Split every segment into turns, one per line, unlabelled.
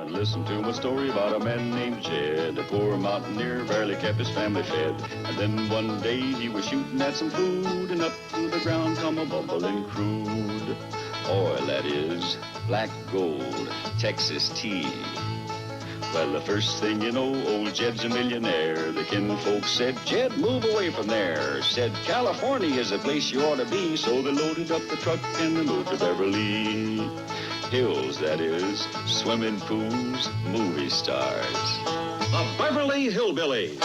and listen to my story about a man named Jed. A poor mountaineer barely kept his family fed. And then one day he was shooting at some food, and up through the ground come a bubbling crude oil, that is, black gold, Texas tea. Well, the first thing you know, old Jed's a millionaire. The kinfolks said, Jed, move away from there. Said, California is a place you ought to be. So they loaded up the truck and they moved to Beverly Hills, that is, swimming pools, movie stars.
The Beverly Hillbillies.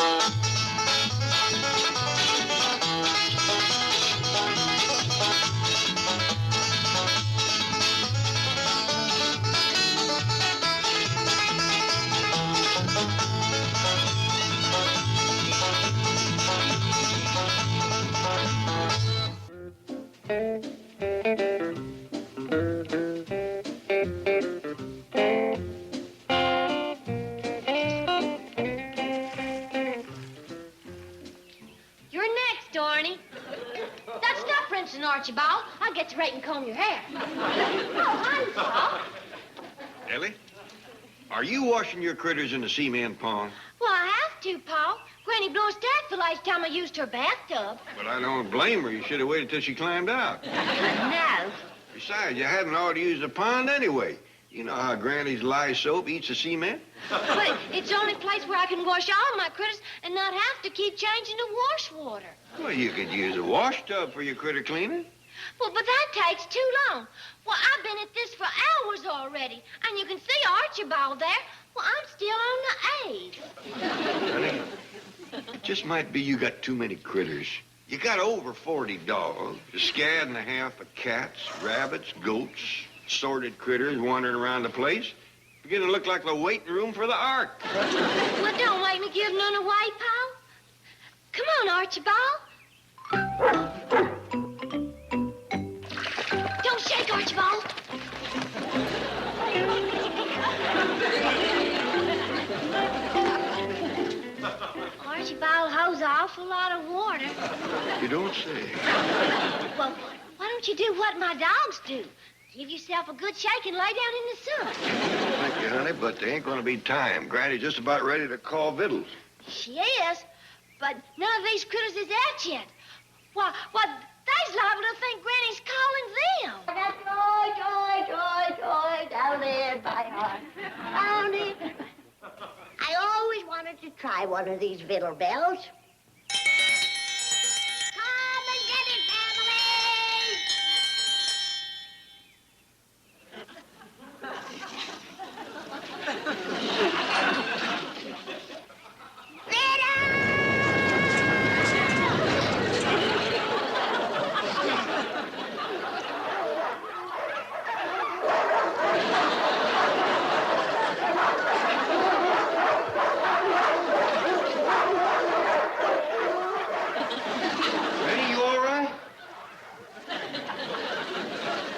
Archibald, I'll get to right and comb your hair. Oh, honey, Paul.
Ellie, are you washing your critters in the cement pond?
Well, I have to, Paul. Granny blows stack the last time I used her bathtub.
But I don't blame her. You should have waited till she climbed out.
No.
Besides, you hadn't ought to use the pond anyway. You know how Granny's lye soap eats the cement?
But it's the only place where I can wash all my critters and not have to keep changing the wash water.
Well, you could use a wash tub for your critter cleaning.
Well, but that takes too long. Well, I've been at this for hours already, and you can see Archibald there. Well, I'm still on the A's.
Honey, it just might be you got too many critters. You got over 40 dogs, a scad and a half of cats, rabbits, goats, assorted critters wandering around the place. Beginning to look like the waiting room for the Ark.
Well, don't make me give none away, Paul. Come on, Archibald. Don't shake, Archibald. Archibald holds an awful lot of water.
You don't say.
Well, why don't you do what my dogs do? Give yourself a good shake and lay down in the sun.
Thank you, honey, but there ain't gonna be time. Granny's just about ready to call victuals.
She is, but none of these critters is out yet. Why, they's liable to think Granny's calling them. Joy, down there by heart. Down there.
I always wanted to try one of these victual bells. Come and get it, family!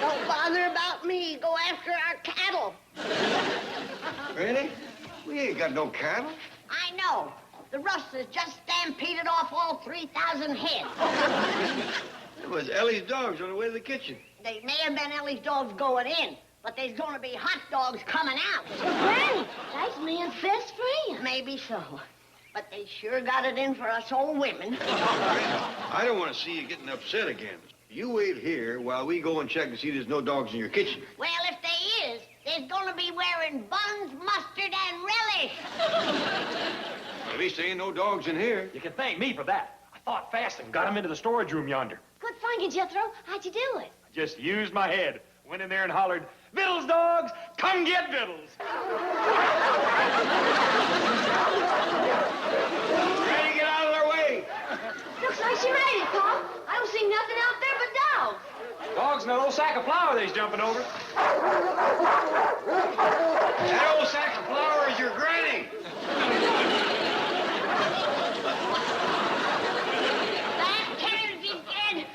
Don't bother about me. Go after our cattle.
Granny, we ain't got no cattle.
I know. The rustlers just stampeded off all 3,000 head.
It was Ellie's dogs on the way to the kitchen.
They may have been Ellie's dogs going in, but there's going to be hot dogs coming out.
Granny, that's man's best friend.
Maybe so. But they sure got it in for us old women.
I don't want to see you getting upset again. You wait here while we go and check and see there's no dogs in your kitchen.
Well, if they is, there's going to be wearing buns, mustard, and relish.
At least there ain't no dogs in here.
You can thank me for that. I thought fast and got him into the storage room yonder.
Good thinking, Jethro. How'd you do it?
I just used my head. Went in there and hollered, "Vittles, dogs, come get vittles."
Granny, get out of their way.
Looks like she made it, Paul. I don't see nothing out there but dogs.
Dogs and that old sack of flour they's jumping over.
That old sack of flour is your granny.
That cares you, kid.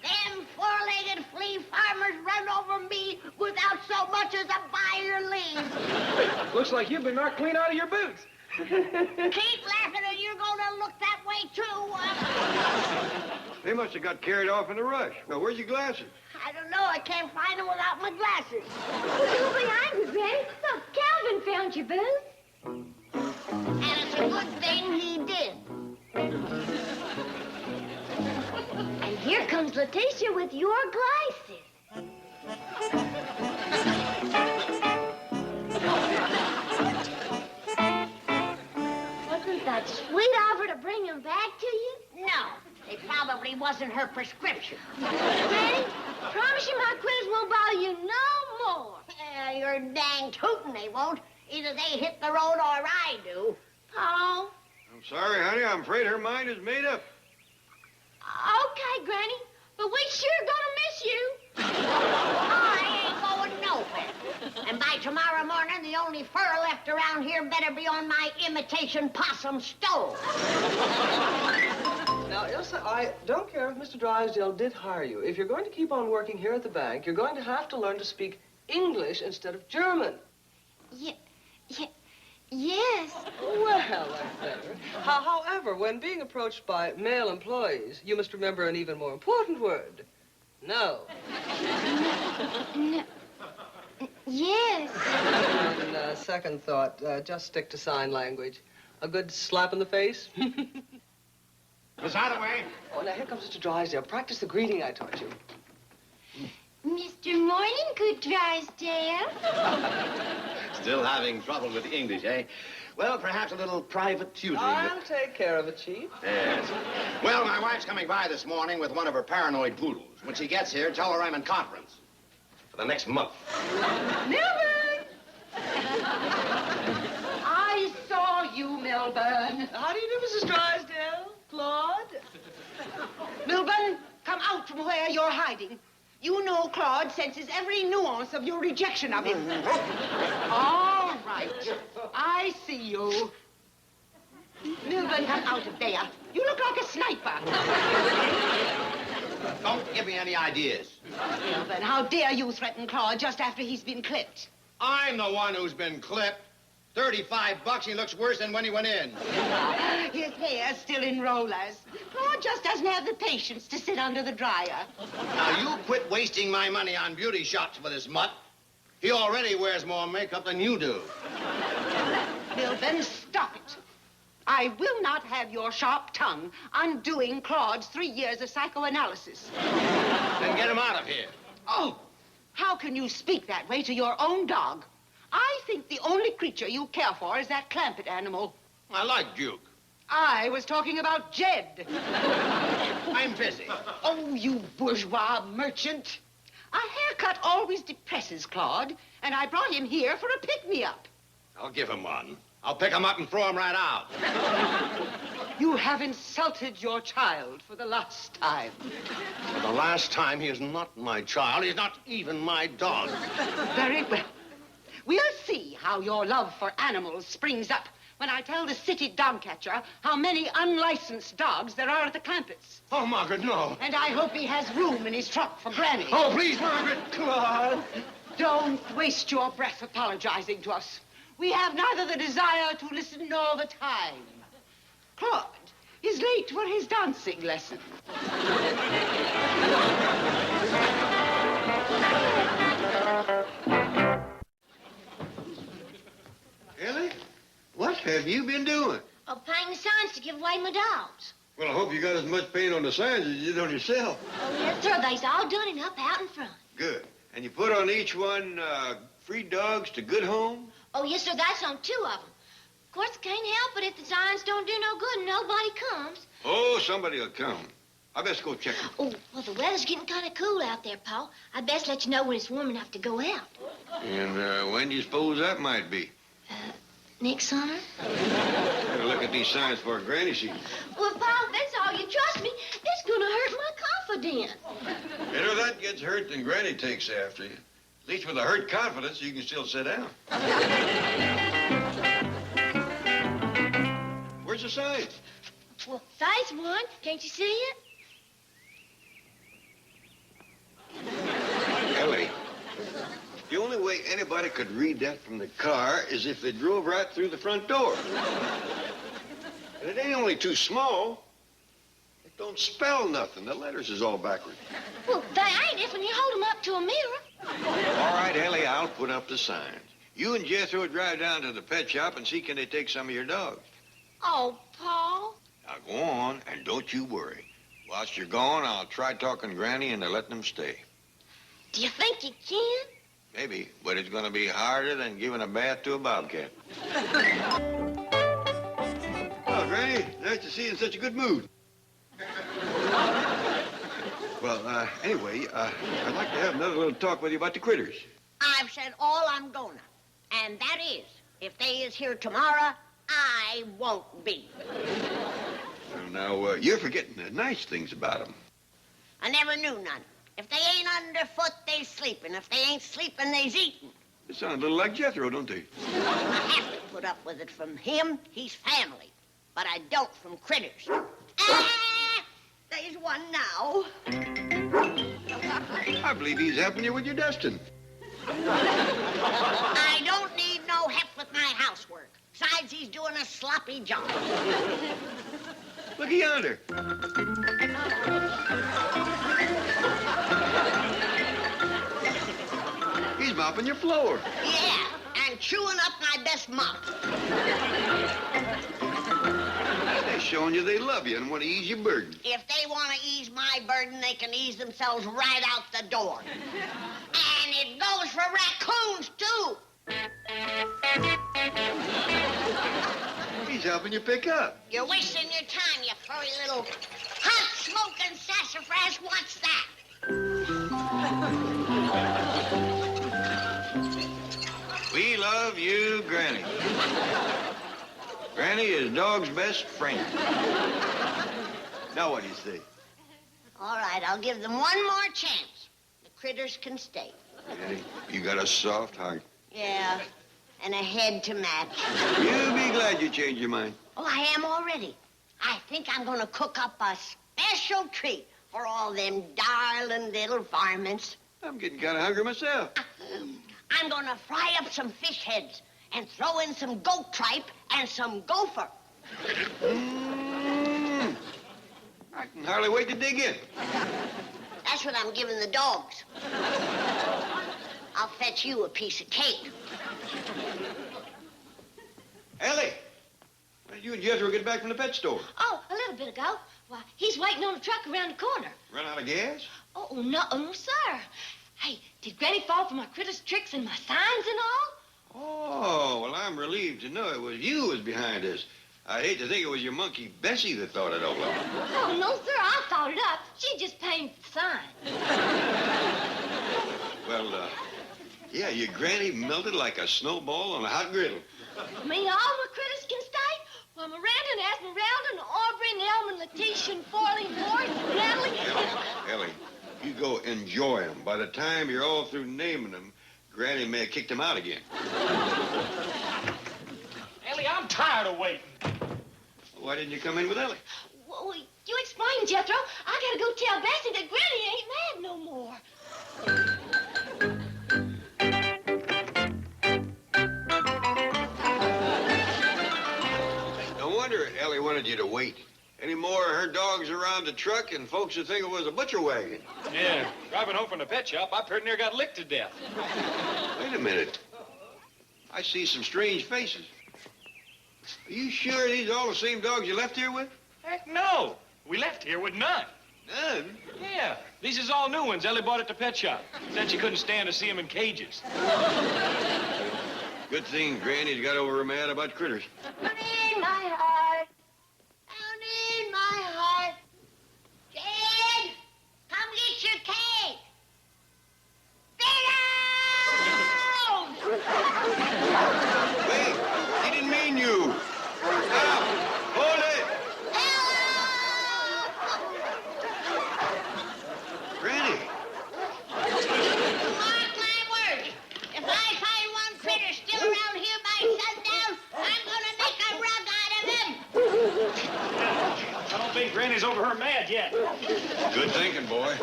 Them four-legged flea farmers run over me without so much as a by your leave.
Looks like you've been knocked clean out of your boots.
Keep laughing or you're going to look that way, too.
They must have got carried off in a rush. Now, where's your glasses?
I don't know. I can't find them without my glasses.
Well, don't be angry, Granny. Look, Calvin found don't you, Boo?
And it's a good thing he did.
And here comes Letitia with your glasses. Wasn't that sweet of her to bring him back to you?
No, it probably wasn't her prescription.
Granny, promise you my critters won't bother you no more.
You're dang tootin' they won't. Either they hit the road or I do.
Paul.
I'm sorry, honey. I'm afraid her mind is made up.
Okay, Granny, but we sure gonna miss you.
I ain't going nowhere. And by tomorrow morning, the only fur left around here better be on my imitation possum stove.
Now, Ilsa, I don't care if Mr. Drysdale did hire you. If you're going to keep on working here at the bank, you're going to have to learn to speak English instead of German.
Yes.
Well, that's better. However, when being approached by male employees, you must remember an even more important word. No.
No. Yes.
On second thought, just stick to sign language. A good slap in the face.
Miss Hathaway.
Oh, now here comes Mr. Drysdale. Practice the greeting I taught you.
Mr. Morning, good Drysdale.
Still having trouble with the English, eh? Well, perhaps a little private tutoring.
I'll take care of it, Chief.
Yes. Well, my wife's coming by this morning with one of her paranoid poodles. When she gets here, tell her I'm in conference for the next month.
Milburn! I saw you, Milburn.
How do you do, Mrs. Drysdale? Claude?
Milburn, come out from where you're hiding. You know Claude senses every nuance of your rejection of him. All right. I see you. Milburn, come out of there. You look like a sniper.
Don't give me any ideas.
Milburn, how dare you threaten Claude just after he's been clipped?
I'm the one who's been clipped. $35, he looks worse than when he went in.
His hair's still in rollers. Claude just doesn't have the patience to sit under the dryer.
Now, you quit wasting my money on beauty shots for this mutt. He already wears more makeup than you do.
Milburn, stop it. I will not have your sharp tongue undoing Claude's 3 years of psychoanalysis.
Then get him out of here.
Oh, how can you speak that way to your own dog? I think the only creature you care for is that Clampett animal.
I like Duke.
I was talking about Jed.
I'm busy.
Oh, you bourgeois merchant. A haircut always depresses Claude, and I brought him here for a pick-me-up.
I'll give him one. I'll pick him up and throw him right out.
You have insulted your child for the last time.
For the last time, he is not my child. He's not even my dog.
Very well. We'll see how your love for animals springs up when I tell the city dog catcher how many unlicensed dogs there are at the Clampetts.
Oh, Margaret, no.
And I hope he has room in his truck for Granny.
Oh, please, Margaret.
Claude, don't waste your breath apologizing to us. We have neither the desire to listen nor the time. Claude is late for his dancing lesson.
Ellie, what have you been doing?
Oh, painting signs to give away my dogs.
Well, I hope you got as much paint on the signs as you did on yourself.
Oh, yes, sir. They's all done and up out in front.
Good. And you put on each one, free dogs to good home?
Oh, yes, sir. That's on 2 of them. Of course, can't help it if the signs don't do no good and nobody comes.
Oh, somebody will come. I best go check them.
Oh, well, the weather's getting kind of cool out there, Pa. I best let you know when it's warm enough to go out.
And when do you suppose that might be?
Next summer?
Better look at these signs for Granny sees.
Well, Pa, if that's all you trust me, it's gonna hurt my confidence.
Better that gets hurt than Granny takes after you. At least with a hurt confidence, you can still sit down. Where's the sign?
Well, there's one. Can't you see it?
Ellie, the only way anybody could read that from the car is if they drove right through the front door. And it ain't only too small. It don't spell nothing. The letters is all backwards.
Well, they ain't if when you hold them up to a mirror.
All right, Ellie, I'll put up the signs. You and Jethro drive down to the pet shop and see can they take some of your dogs.
Oh, Paul.
Now go on and don't you worry. Whilst you're gone, I'll try talking Granny into letting them stay.
Do you think you can?
Maybe, but it's going to be harder than giving a bath to a bobcat. Oh, Granny, nice to see you in such a good mood. Well, anyway, I'd like to have another little talk with you about the critters.
I've said all I'm gonna. And that is, if they is here tomorrow, I won't be.
Now, you're forgetting the nice things about them.
I never knew none. If they ain't underfoot, they sleeping. If they ain't sleeping, they's eating.
They sound a little like Jethro, don't they?
I have to put up with it from him. He's family. But I don't from critters. Ah! There's one now.
I believe he's helping you with your dusting.
I don't need no help with my housework. Besides, he's doing a sloppy job.
Look yonder. He's mopping your floor.
Yeah, and chewing up my best mop.
They're showing you they love you and want to ease your burden.
If they want to ease my burden, they can ease themselves right out the door. And it goes for raccoons, too.
He's helping you pick up.
You're wasting your time, you furry little hot-smoking sassafras. What's that?
We love you, Granny. Granny is dog's best friend. Now what do you say?
All right, I'll give them one more chance. The critters can stay.
Granny, you got a soft heart.
Yeah, and a head to match.
You'll be glad you changed your mind.
Oh, I am already. I think I'm going to cook up a special treat for all them darling little varmints.
I'm getting kind of hungry myself.
I'm going to fry up some fish heads and throw in some goat tripe and some gopher.
I can hardly wait to dig in.
That's what I'm giving the dogs. I'll fetch you a piece of cake.
Ellie, when did you and Jethro get back from the pet store?
Oh, a little bit ago. Why, he's waiting on the truck around the corner.
Run out of gas?
Oh, no, sir. Hey, did Granny fall for my critters' tricks and my signs and all?
Oh, well, I'm relieved to know it was you who was behind this. I hate to think it was your monkey, Bessie, that thought it all up.
Oh, no, sir, I thought it up. She just painted the sign.
Well, yeah, your granny melted like a snowball on a hot griddle.
You mean all my critters can stay? Well, Miranda and Esmeralda and Aubrey and Elmer and Letitia and Forley and Lori and Natalie.
Ellie, you go enjoy them. By the time you're all through naming them, Granny may have kicked them out again.
Ellie, I'm tired of waiting.
Why didn't you come in with Ellie?
Well, you explain, Jethro. I gotta go tell Bessie that Granny ain't mad no more.
No wonder Ellie wanted you to wait. Any more of her dogs around the truck and folks would think it was a butcher wagon.
Yeah, driving home from the pet shop, I pretty near got licked to death.
Wait a minute. I see some strange faces. Are you sure these are all the same dogs you left here with?
Heck no. We left here with none.
None?
Yeah, these is all new ones Ellie bought at the pet shop. Said she couldn't stand to see them in cages.
Good thing Granny's got over her mad about critters.
Down in my heart. Down in my heart. Jed, come get your cake. Fiddle!
Wait, he didn't mean you. Stop. Hold it. Granny.
Mark my words. If I find one critter still around here by sundown, I'm gonna make a rug out of him.
I don't think Granny's over her mad yet.
Good thinking, boy.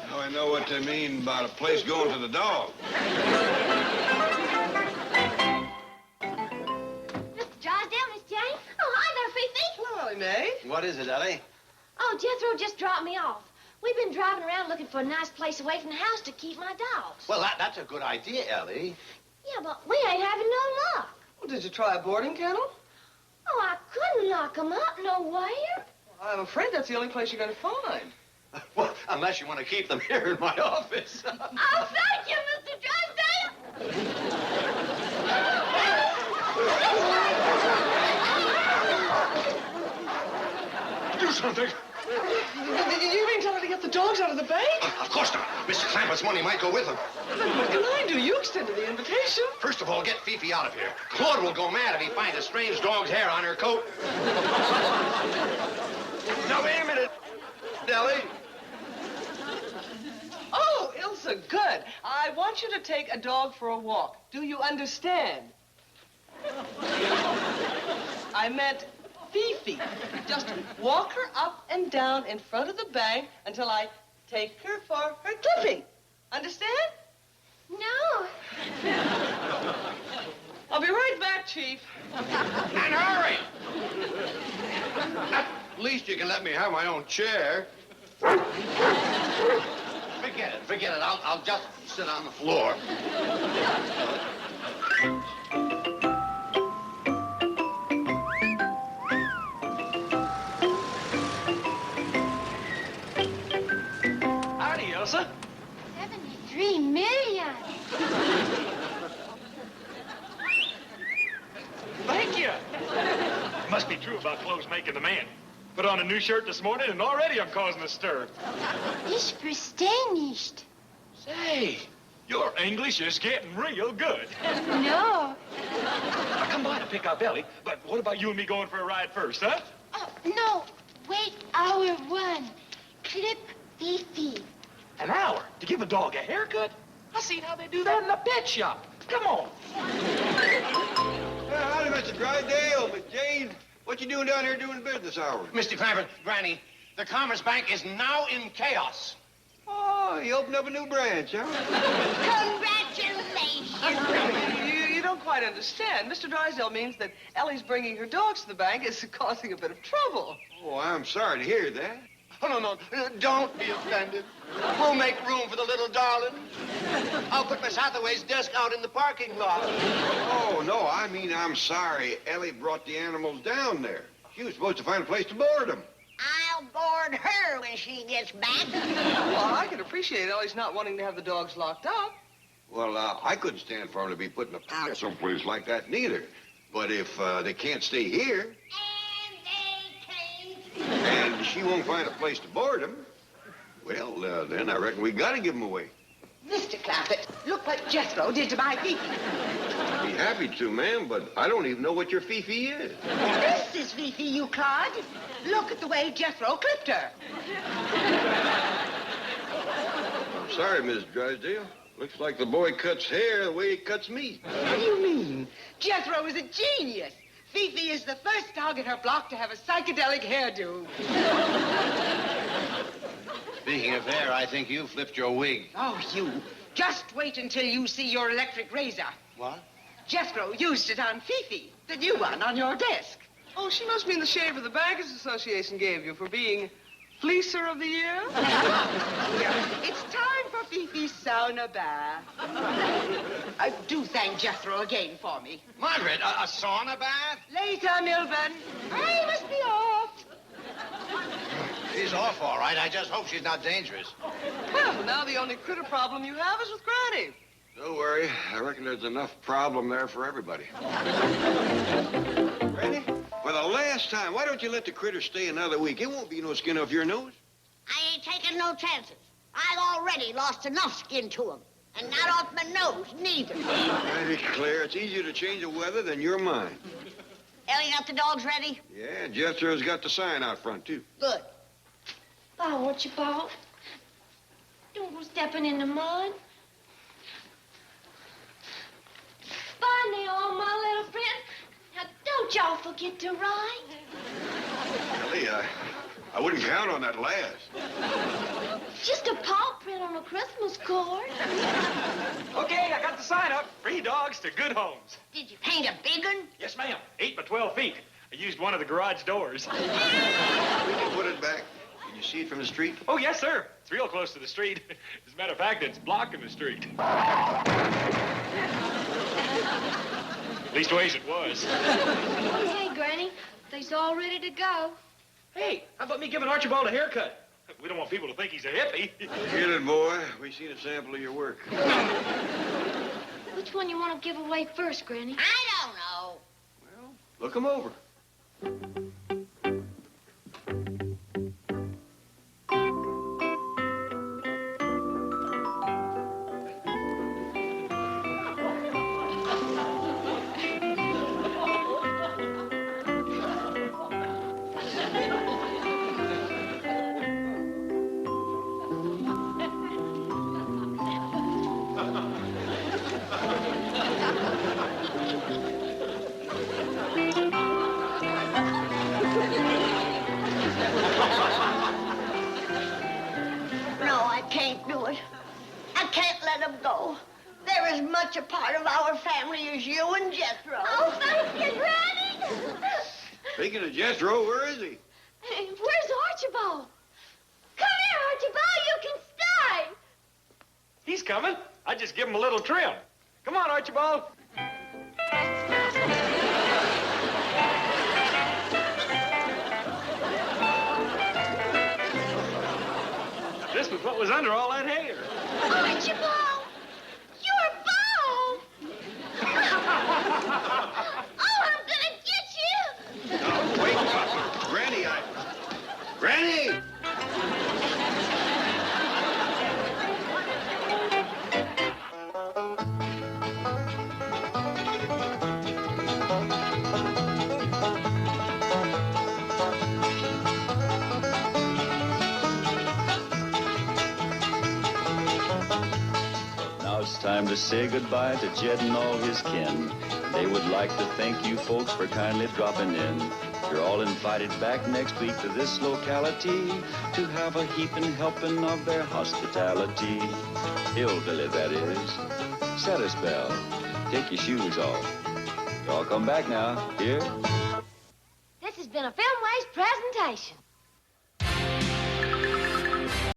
Now I know what they mean about a place going to the dog.
Mr. Drysdale, Miss Jane. Oh, hi there, Fifi.
Well, May.
What is it, Ellie?
Oh, Jethro just dropped me off. We've been driving around looking for a nice place away from the house to keep my dogs.
Well, that's a good idea, Ellie.
Yeah, but we ain't having no luck.
Well, did you try a boarding kennel?
Oh, I couldn't lock 'em up nowhere.
I'm afraid that's the only place you're going to find.
Well, unless you want to keep them here in my office.
Oh, thank you, Mr. Drysdale.
Do something.
You mean tell her to get the dogs out of the bank?
Of course not. Mr. Clampett's money might go with them.
What can I do? You extended the invitation.
First of all, get Fifi out of here. Claude will go mad if he finds a strange dog's hair on her coat. Now, wait a minute, Ellie.
Oh, Ilsa, good. I want you to take a dog for a walk. Do you understand? I meant Fifi. Just walk her up and down in front of the bank until I take her for her clipping. Understand?
No.
I'll be right back, Chief.
And hurry! At least you can let me have my own chair. Forget it. I'll just sit on the floor.
Howdy, Elsa.
73 million.
Thank you. It must be true about clothes making the man. Put on a new shirt this morning, and already I'm causing a stir.
Ich verstehe nicht.
Say, your English is getting real good.
No.
I come by to pick up Ellie, but what about you and me going for a ride first, huh?
Oh, no. Wait, hour one. Clip Fifi.
An hour to give a dog a haircut? I seen how they do that in the pet shop. Come on.
Howdy, Mr. Drysdale, Miss Jane. What you doing down here doing business hours?
Mr. Clampett, Granny, the Commerce Bank is now in chaos.
Oh, you opened up a new branch, huh?
Congratulations.
You don't quite understand. Mr. Drysdale means that Ellie's bringing her dogs to the bank is causing a bit of trouble.
Oh, I'm sorry to hear that.
Oh, no. Don't be offended. We'll make room for the little darling. I'll put Miss Hathaway's desk out in the parking lot.
Oh, no, I mean, I'm sorry. Ellie brought the animals down there. She was supposed to find a place to board them.
I'll board her when she gets back.
Well, I can appreciate Ellie's not wanting to have the dogs locked up.
Well, I couldn't stand for them to be put in a pound someplace like that neither. But if they can't stay here, and she won't find a place to board them, well, then I reckon we gotta give them away.
Mr. Clampett, look what Jethro did to my Fifi.
I'd be happy to, ma'am, but I don't even know what your Fifi is.
This is Fifi, you clod. Look at the way Jethro clipped her.
I'm sorry, Miss Drysdale. Looks like the boy cuts hair the way he cuts meat.
What do you mean? Jethro is a genius. Fifi is the first dog in her block to have a psychedelic hairdo.
Speaking of hair, I think you flipped your wig.
Oh, you. Just wait until you see your electric razor.
What?
Jethro used it on Fifi, the new one on your desk.
Oh, she must mean the shaver the Bankers Association gave you for being Fleecer of the Year?
It's time for Fifi's sauna bath. Do thank Jethro again for me.
Margaret, a sauna bath?
Later, Milburn. I must be off.
She's off, all right. I just hope she's not dangerous.
Well, now the only critter problem you have is with Granny.
Don't worry. I reckon there's enough problem there for everybody. Ready? For the last time, why don't you let the critter stay another week? It won't be no skin off your nose.
I ain't taking no chances. I've already lost enough skin to him. And not off my nose, neither.
I declare, it's easier to change the weather than your mind.
Ellie got the dogs ready?
Yeah, Jethro's got the sign out front, too.
Good.
Bow, won't you bow? Don't go stepping in the mud. Bye now, my little friend. Now, don't y'all forget to ride.
Ellie, I wouldn't count on that last.
Just a paw print on a Christmas card.
Okay, I got the sign up. Free dogs to good homes.
Did you paint a big one?
Yes, ma'am. 8 by 12 feet. I used one of the garage doors.
When you put it back, can you see it from the street?
Oh, yes, sir. It's real close to the street. As a matter of fact, it's blocking the street. Leastways it was.
Okay, Granny. They's all ready to go.
Hey, how about me giving Archibald a haircut? We don't want people to think he's a hippie.
Get it, boy. We seen a sample of your work.
Which one you want to give away first, Granny?
I don't know.
Well, look 'em over.
No, I can't do it. I can't let him go. They're as much a part of our family as you and Jethro.
Oh, thank you, Granny.
Speaking of Jethro, where is he?
Where's Archibald? Come here, Archibald. You can stay.
He's coming. I just give him a little trim. Come on, Archibald. This was what was under all that hair.
Archibald! You're bald! Oh, I'm gonna get you!
No, wait, Papa. Granny, Granny!
Now it's time to say goodbye to Jed and all his kin. They would like to thank you folks for kindly dropping in. You're all invited back next week to this locality to have a heaping helping of their hospitality. Hillbilly, that is. Set a spell. Take your shoes off. Y'all come back now. Here?
This has been a Filmways presentation.